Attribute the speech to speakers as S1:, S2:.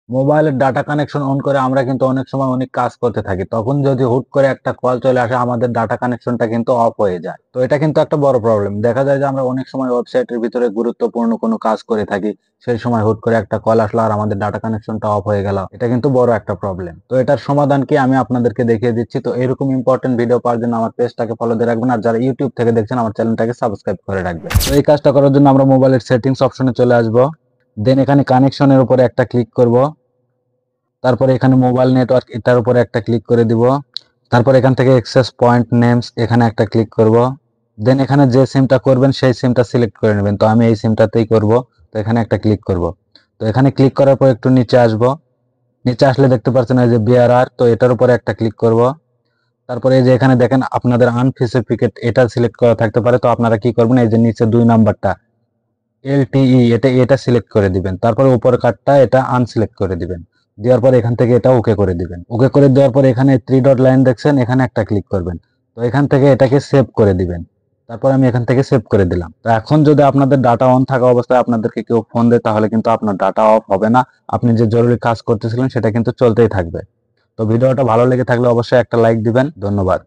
S1: মোবাইলের data connection on করে আমরা কিন্তু অনেক সময় অনেক কাজ করতে থাকি, তখন যদি হুট করে একটা কল চলে আসে আমাদের ডাটা কানেকশনটা কিন্তু অফ হয়ে যায়। তো এটা কিন্তু একটা বড় প্রবলেম। দেখা যায় যে আমরা অনেক সময় ওয়েবসাইটের ভিতরে গুরুত্বপূর্ণ কোনো কাজ করে থাকি, সেই সময় হুট করে একটা কল আসলো আর আমাদের ডাটা কানেকশনটা অফ হয়ে গেল, এটা কিন্তু বড় একটা প্রবলেম। তো এটার সমাধান কি আমি আপনাদেরকে দেখিয়ে দিচ্ছি। তো এরকম ইম্পর্টেন্ট ভিডিও পাওয়ার জন্য আমার পেজটাকে ফলো দিয়ে রাখবেন, আর যারা ইউটিউব থেকে দেখছেন আমার চ্যানেলটাকে সাবস্ক্রাইব করে রাখবেন। তো এই কাজটা করার জন্য আমরা মোবাইলের সেটিংস অপশনে চলে আসবো, দেন এখানে কানেকশনের উপরে একটা ক্লিক করব, তারপরে এখানে মোবাইল নেটওয়ার্ক এটার উপরে একটা ক্লিক করে দিব, তারপর এখান থেকে অ্যাক্সেস পয়েন্ট নেমস এখানে একটা ক্লিক করব, দেন এখানে যে সিমটা করবেন সেই সিমটা সিলেক্ট করে নেবেন। তো আমি এই সিমটাতেই করব, তো এখানে একটা ক্লিক করব। তো এখানে ক্লিক করার পর একটু নিচে আসব, নিচে আসলে দেখতে পাচ্ছেন এই যে বিআরআর, তো এটার উপরে একটা ক্লিক করব। তারপরে এই যে এখানে দেখেন আপনাদের আনস্পেসিফিকেট এটা সিলেক্ট করা থাকতে পারে, তো আপনারা কি করবেন এই যে নিচে 2 নাম্বারটা এলটিই এটা সিলেক্ট করে দিবেন, তারপরে উপরের কার্ডটা এটা আনসিলেক্ট করে দিবেন, দেওয়ার পর এখান থেকে এটা ওকে করে দিবেন। ওকে করে দেওয়ার পর এখানে 3 ডট লাইন দেখছেন, এখানে একটা ক্লিক করবেন। তো এখান থেকে এটাকে সেভ করে দিবেন। তারপর আমি এখান থেকে সেভ করে দিলাম। তো এখন যদি আপনাদের ডাটা অন থাকা অবস্থায় আপনাদেরকে কেউ ফোন দেয় তাহলে কিন্তু আপনার ডাটা অফ হবে না, আপনি যে জরুরি কাজ করতেছিলেন সেটা কিন্তু চলতেই থাকবে। তো ভিডিওটা ভালো লেগে থাকলে অবশ্যই একটা লাইক দিবেন। ধন্যবাদ।